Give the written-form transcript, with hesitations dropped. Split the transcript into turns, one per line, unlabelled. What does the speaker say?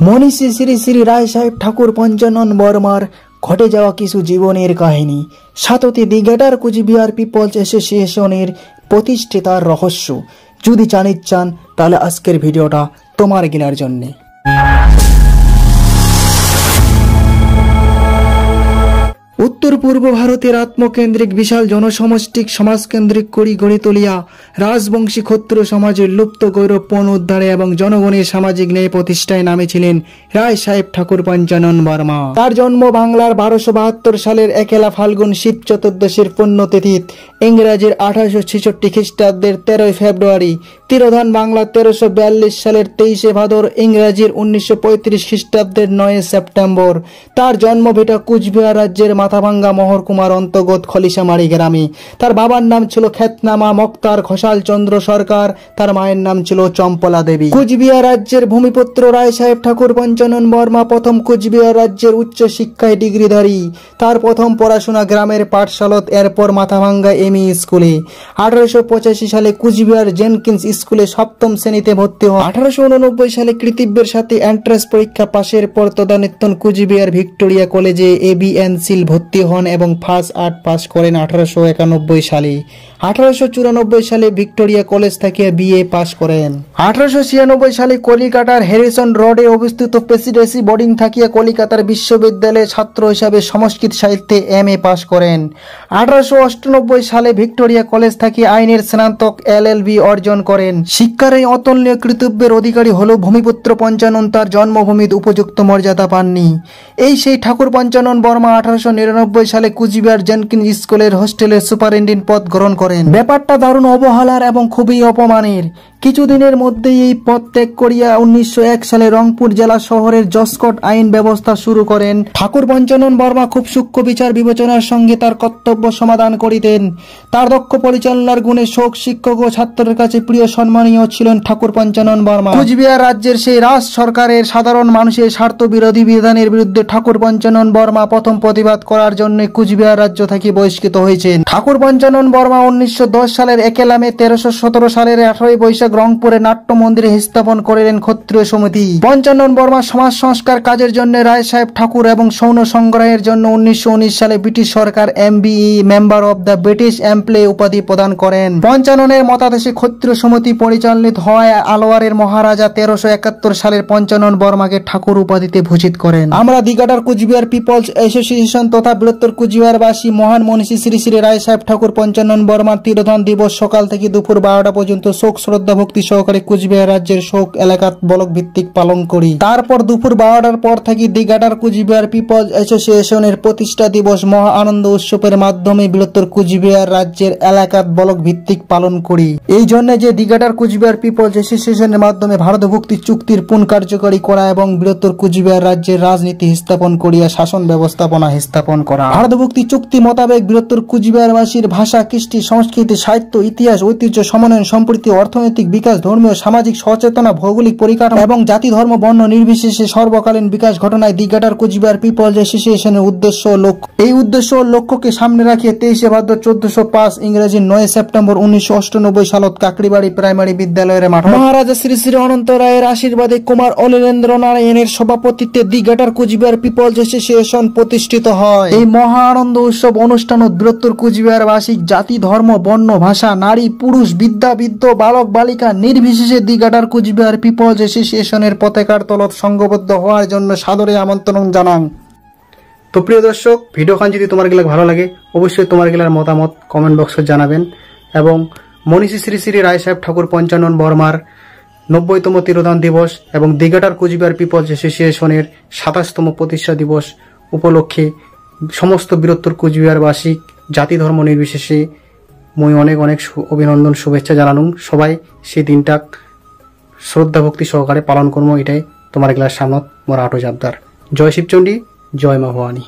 মনীষী শ্রী শ্রী রায় সাহেব ঠাকুর পঞ্চানন বর্মার ঘটে যাওয়া কিছু জীবনের কাহিনী, সাথে দিঘাটার কুচবিহার পিপলস অ্যাসোসিয়েশনের প্রতিষ্ঠাতার রহস্য। যদি জানিতে চান তাহলে আজকের ভিডিওটা তোমার গিনার জন্যে। উত্তর পূর্ব ভারতের আত্মকেন্দ্রিক বিশাল জনসমষ্টিক সমাজকেন্দ্রিক করি গড়ে তুলিয়া রাজবংশী ক্ষত্র সমাজের লুপ্ত গৌরব পুনরুদ্ধারে এবং জনগণের সামাজিক ন্যায় প্রতিষ্ঠায় নামেছিলেন রায় সাহেব ঠাকুর পঞ্চানন বর্মা। তার জন্ম বাংলার 1272 সালের 1 ফাল্গুন শিব চতুর্দশীর পুণ্যতিথিত ইংরেজির 1866 খ্রিস্টাব্দের 13 ফেব্রুয়ারি, তিরোধান বাংলা 1342 সালের 23 ভাদর, ইংরেজির 1935 খ্রিস্টাব্দের 9 সেপ্টেম্বর। তার জন্মভিটা কুচবিহার রাজ্যের মাথাভাঙ্গা মহকুমার অন্তর্গত খলিশামারি গ্রামে। তার বাবার নাম ছিল খ্যাতনামা মক্তার ঘোষাল চন্দ্র সরকার, তার মায়ের নাম ছিল চম্পলা দেবী। কুচবিহার রাজ্যের ভূমিপুত্র রায় সাহেব ঠাকুর পঞ্চানন বর্মা প্রথম কুচবিহার রাজ্যের উচ্চ শিক্ষায় ডিগ্রিধারী। তার প্রথম পড়াশোনা গ্রামের পাঠশালত, এরপর মাথাভাঙ্গা এমই স্কুলে। 1885 সালে কুচবিহার জেনকিন্স স্কুলে 7ম শ্রেণীতে ভর্তি হন। 1889 সালে কৃতিত্বের সাথে এন্ট্রান্স পরীক্ষা পাশের পর তদানীন্তন কুচবিহার ভিক্টোরিয়া কলেজে এবিএনসিল ভর্তি হন এবং ফার্স্ট আর্ট পাস করেন 1891 সালে। 1894 সালে ভিক্টোরিয়া কলেজ থেকে বিএ পাস করেন। 1896 সালে কলিকাতার হ্যারিসন রোডে অবস্থিত প্রেসিডেন্সি বোর্ডিং থাকিয়া কলিকাতার বিশ্ববিদ্যালয়ে ছাত্র হিসাবে সংস্কৃত সাহিত্যে এমএ পাস করেন। 1898 সালে ভিক্টোরিয়া কলেজ থেকে আইনের স্নাতক এলএলবি অর্জন করেন। শিক্ষার এই অতুলনীয় কৃতিত্বের অধিকারী হলেও ভূমিপুত্র পঞ্চানন তার জন্মভূমিতে উপযুক্ত মর্যাদা পাননি। এই সেই ঠাকুর পঞ্চানন বর্মা 1899 সালে কুচবিহার জেনকিন্স স্কুলের হোস্টেলের সুপারিনটেন্ডেন্ট পদ গ্রহণ করেন। ব্যাপারটা দারুণ অবহেলার এবং খুবই অপমানের। কিছুদিনের মধ্যেই এই পদ ত্যাগ করিয়া 1901 সালে রংপুর জেলা শহরের জসকট আইন ব্যবস্থা শুরু করেন। ঠাকুর পঞ্চানন বর্মা খুব সূক্ষ্ম বিচার বিবেচনার সঙ্গে তার কর্তব্য সমাধান করিতেন। তার দক্ষ পরিচালনার গুণে শোক শিক্ষক ও ছাত্রের কাছে প্রিয় সম্মানীয় ছিলেন ঠাকুর পঞ্চানন বর্মা। কুচবিহার রাজ্যের সেই রাজ সরকারের সাধারণ মানুষের স্বার্থ বিরোধী বিধানের বিরুদ্ধে ঠাকুর পঞ্চানন বর্মা প্রথম প্রতিবাদ করার জন্য কুচবিহার রাজ্য থেকে বহিষ্কৃত হয়েছেন। ঠাকুর পঞ্চানন বর্মা 1910 সালের 1 মে, 1317 সালের 18 বৈশাখ রংপুরে নাট্য মন্দিরে স্থাপন করিলেন ক্ষত্রিয় সমিতি। পঞ্চানন বর্মা সমাজ সংস্কার কাজের জন্য রায় সাহেব ঠাকুর এবং সৌন সংগ্রহের জন্য 1919 সালে British Sarkar MBE member of the British employee উপাধি প্রদান করেন। পঞ্চাননের মতাদেশে ক্ষত্রিয় সমিতি পরিচালিত হওয়ায় আলোয়ারের মহারাজা 1371 সালের পঞ্চানন বর্মাকে ঠাকুর উপাধিতে ভূষিত করেন। আমরা দিঘাটার কুচবিহার পিপলস অ্যাসোসিয়েশন তথা বৃহত্তর কুচবিহারবাসী মহান মনীষী শ্রী শ্রী রায় সাহেব ঠাকুর পঞ্চানন বর্মার তিরোধান দিবস সকাল থেকে দুপুর 12টা পর্যন্ত শোক শ্রদ্ধা ভক্তি সহকারে কুচবিহার রাজ্যের শোক এলাকাত ব্লক ভিত্তিক পালন করি। তারপর দুপুর 12টার পর থেকে দিঘাটার কুচবিহার পিপলস অ্যাসোসিয়েশনের প্রতিষ্ঠা দিবস মহা আনন্দ উৎসবের মাধ্যমে বৃহত্তর কুচবিহার রাজ্যের এলাকাত ব্লক ভিত্তিক পালন করি। এই জন্য যে দিঘাটার কুচবিহার পিপলস অ্যাসোসিয়েশনের মাধ্যমে ভারতভুক্তি চুক্তির পুন কার্যকরী করা এবং বৃহত্তর কুচবিহার রাজ্যের রাজনীতি স্থাপন করিয়া শাসন ব্যবস্থাপনা স্থাপন করা। ভারতভুক্তি চুক্তি মোতাবেক বৃহত্তর কুচবিহারবাসীর ভাষা, কৃষ্টি, সংস্কৃতি, সাহিত্য, ইতিহাস, ঐতিহ্য, সমন্বয়, সম্প্রীতি, অর্থনৈতিক বিকাশ, ধর্মীয় সামাজিক সচেতনা, ভৌগোলিক পরিকাঠামো এবং জাতি ধর্ম বর্ণ নির্বিশেষে সর্বকালীন বিকাশ ঘটনায় দিঘাটার কুচবিহার পিপলস অ্যাসোসিয়েশনের উদ্দেশ্য ও লক্ষ্য। এই উদ্দেশ্য ও লক্ষ্যকে সামনে রাখিয়ে 23 ভাদ্র 1405 ইংরেজি 9 সেপ্টেম্বর 1998 সালত কাকড়িবাড়ি প্রাইমারি বিদ্যালয়ের মাঠে মহারাজা শ্রী শ্রী অনন্ত রায়ের আশীর্বাদে কুমার অনিলেন্দ্র নারায়ণের সভাপতিত্বে দিঘাটার কুচবিহার পিপলস অ্যাসোসিয়েশন প্রতিষ্ঠিত হয়। এই মহা আনন্দ উৎসব অনুষ্ঠানত বৃহত্তর কুচবিহারবাসী জাতি ধর্ম বর্ণ ভাষা নারী পুরুষ বিদ্যা বিদ্য বালক বালিকা নির্বিশেষে দিঘাটার কুচবিহার পিপলস অ্যাসোসিয়েশনের পতাকার তলত সংঘবদ্ধ হওয়ার জন্য সাদরে আমন্ত্রণ জানান। তো প্রিয় দর্শক, ভিডিওখান যদি তোমার গেলে ভালো লাগে অবশ্যই তোমার গেলার মতামত কমেন্ট বক্সে জানাবেন এবং মনীষী শ্রী শ্রী রায় সাহেব ঠাকুর পঞ্চানন বর্মার 90তম তিরোধান দিবস এবং দিঘাটার কুচবিহার পিপলস অ্যাসোসিয়েশনের 27তম প্রতিষ্ঠা দিবস উপলক্ষে সমস্ত বৃহত্তর কুচবিহারবাসী জাতি ধর্ম নির্বিশেষে মই অনেক অনেক অভিনন্দন শুভেচ্ছা জানানুম। সবাই সেই দিনটা শ্রদ্ধা ভক্তি সহকারে পালন করবো, এটাই তোমার গেলার সামনত মোর আটো জাবদার। জয় শিবচণ্ডী, জয় মা ভবানী।